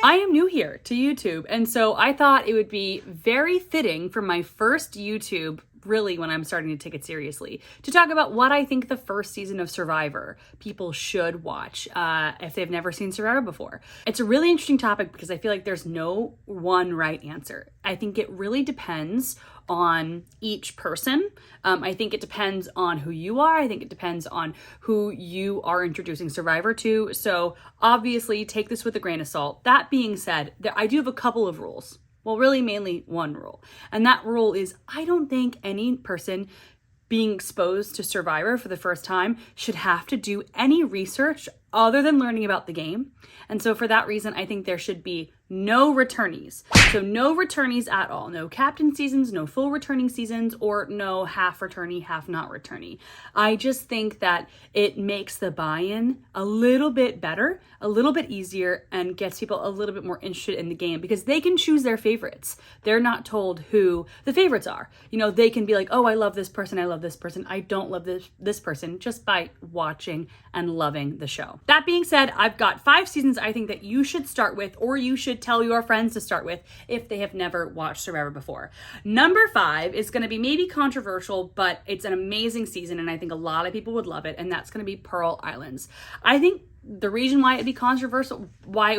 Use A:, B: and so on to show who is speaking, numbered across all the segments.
A: I am new here to YouTube, and so I thought it would be very fitting for my first YouTube, really when I'm starting to take it seriously, to talk about what I think the first season of Survivor people should watch if they've never seen Survivor before. It's a really interesting topic because I feel like there's no one right answer. I think it really depends on each person. I think it depends on who you are. I think it depends on who you are introducing Survivor to. So obviously take this with a grain of salt. That being said, I do have a couple of rules. Well, really mainly one rule. And that rule is I don't think any person being exposed to Survivor for the first time should have to do any research other than learning about the game. And so for that reason, I think there should be no returnees. So no returnees at all. No captain seasons, no full returning seasons, or no half returnee, half not returnee. I just think that it makes the buy-in a little bit better, a little bit easier, and gets people a little bit more interested in the game because they can choose their favorites. They're not told who the favorites are. You know, they can be like, oh, I love this person, I love this person, I don't love this person, just by watching and loving the show. That being said, I've got 5 seasons I think that you should start with, or you should tell your friends to start with if they have never watched Survivor before. Number 5 is going to be maybe controversial, but it's an amazing season and I think a lot of people would love it, and that's going to be Pearl Islands. I think the reason why it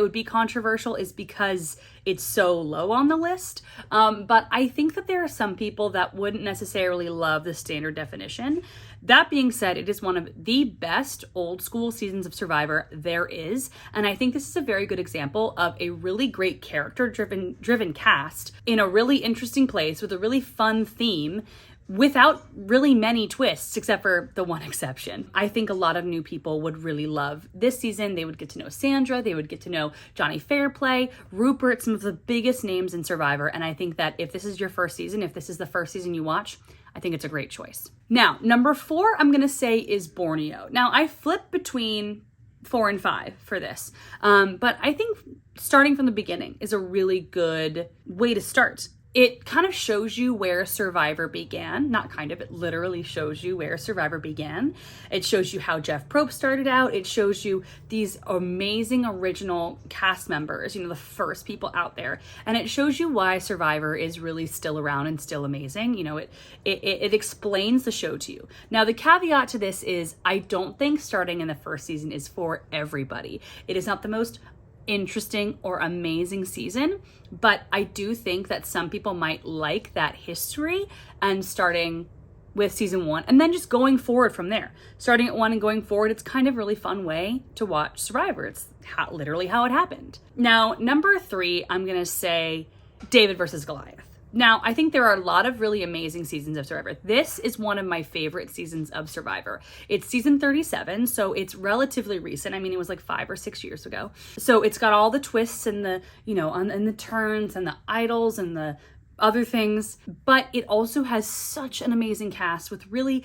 A: would be controversial is because it's so low on the list. But I think that there are some people that wouldn't necessarily love the standard definition. That being said, it is one of the best old school seasons of Survivor there is. And I think this is a very good example of a really great character driven cast in a really interesting place with a really fun theme, without really many twists, except for the one exception. I think a lot of new people would really love this season. They would get to know Sandra, they would get to know Johnny Fairplay, Rupert, some of the biggest names in Survivor. And I think that if this is your first season, if this is the first season you watch, I think it's a great choice. Now, number 4, I'm gonna say is Borneo. Now, I flip between 4 and 5 for this, but I think starting from the beginning is a really good way to start. It kind of shows you where Survivor began. Not kind of, it literally shows you where Survivor began. It shows you how Jeff Probst started out. It shows you these amazing original cast members, you know, the first people out there. And it shows you why Survivor is really still around and still amazing. You know, it explains the show to you. Now, the caveat to this is I don't think starting in the first season is for everybody. It is not the most interesting or amazing season, but I do think that some people might like that history and starting with season 1 and then just going forward from there. Starting at 1 and going forward, it's kind of a really fun way to watch Survivor. It's literally how it happened. Now, number 3, I'm gonna say David versus Goliath. Now, I think there are a lot of really amazing seasons of Survivor. This is one of my favorite seasons of Survivor. It's season 37, so it's relatively recent. I mean, it was like 5 or 6 years ago. So it's got all the twists and the, you know, and the turns and the idols and the other things, but it also has such an amazing cast with really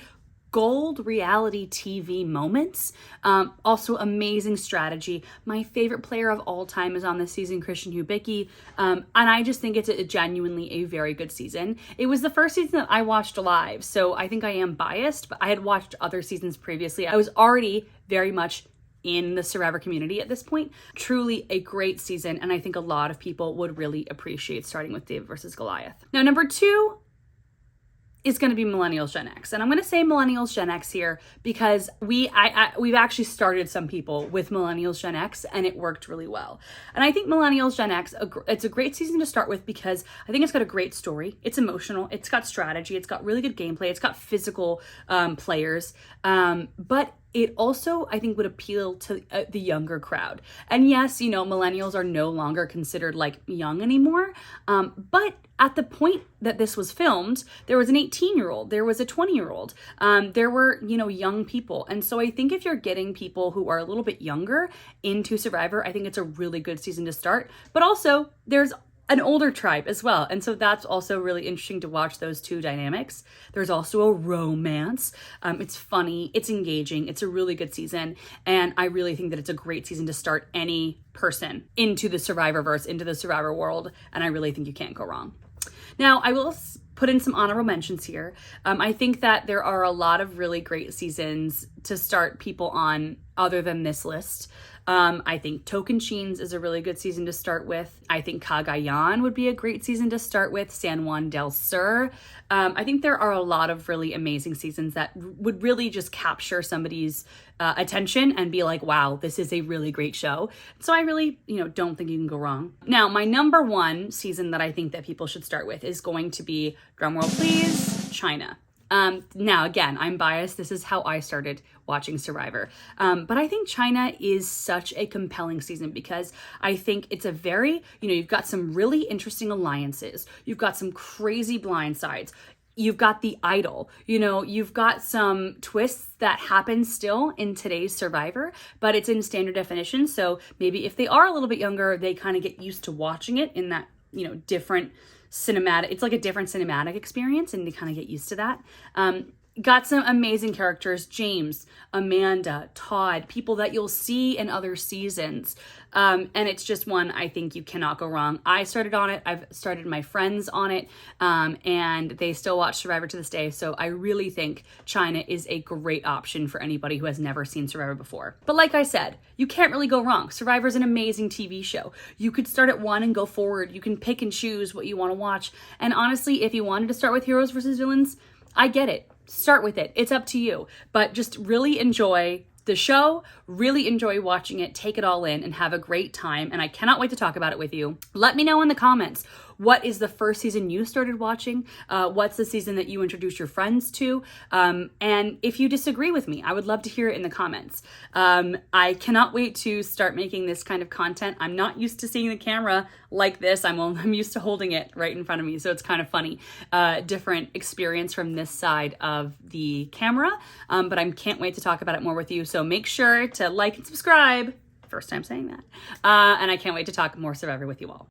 A: gold reality TV moments. Also amazing strategy. My favorite player of all time is on this season, Christian Hubicki. And I just think it's genuinely a very good season. It was the first season that I watched live, so I think I am biased, but I had watched other seasons previously. I was already very much in the Survivor community at this point. Truly a great season, and I think a lot of people would really appreciate starting with David versus Goliath. Now, number 2 is going to be Millennials Gen X. And I'm going to say Millennials Gen X here because we've actually started some people with Millennials Gen X and it worked really well. And I think Millennials Gen X, it's a great season to start with because I think it's got a great story. It's emotional. It's got strategy. It's got really good gameplay. It's got physical players. But it also, I think, would appeal to the younger crowd. And yes, you know, millennials are no longer considered like young anymore. But at the point that this was filmed, there was an 18-year-old, there was a 20-year-old, there were, you know, young people. And so I think if you're getting people who are a little bit younger into Survivor, I think it's a really good season to start. But also there's an older tribe as well. And so that's also really interesting to watch those two dynamics. There's also a romance. It's funny, it's engaging, it's a really good season. And I really think that it's a great season to start any person into the Survivorverse, into the Survivor world. And I really think you can't go wrong. Now, I will put in some honorable mentions here. I think that there are a lot of really great seasons to start people on other than this list. I think Tocantins is a really good season to start with. I think Cagayan would be a great season to start with. San Juan del Sur. I think there are a lot of really amazing seasons that would really just capture somebody's attention and be like, wow, this is a really great show. So I really, don't think you can go wrong. Now, my number one season that I think that people should start with is going to be, drumroll please, China. Now, again, I'm biased. This is how I started watching Survivor. But I think China is such a compelling season because I think it's a very, you've got some really interesting alliances. You've got some crazy blind sides. You've got the idol, you've got some twists that happen still in today's Survivor, but it's in standard definition. So maybe if they are a little bit younger, they kind of get used to watching it in that, different cinematic, it's like a different cinematic experience, and they kind of get used to that. Got some amazing characters, James, Amanda, Todd, people that you'll see in other seasons. And it's just one I think you cannot go wrong. I started on it. I've started my friends on it. And they still watch Survivor to this day. So I really think China is a great option for anybody who has never seen Survivor before. But like I said, you can't really go wrong. Survivor is an amazing TV show. You could start at one and go forward. You can pick and choose what you want to watch. And honestly, if you wanted to start with heroes versus villains, I get it. Start with it. It's up to you. But just really enjoy the show, really enjoy watching it, take it all in, and have a great time. And I cannot wait to talk about it with you. Let me know in the comments, what is the first season you started watching? What's the season that you introduced your friends to? And if you disagree with me, I would love to hear it in the comments. I cannot wait to start making this kind of content. I'm not used to seeing the camera like this. I'm used to holding it right in front of me. So it's kind of funny. Different experience from this side of the camera. But I can't wait to talk about it more with you. So make sure to like and subscribe. First time saying that. And I can't wait to talk more Survivor with you all.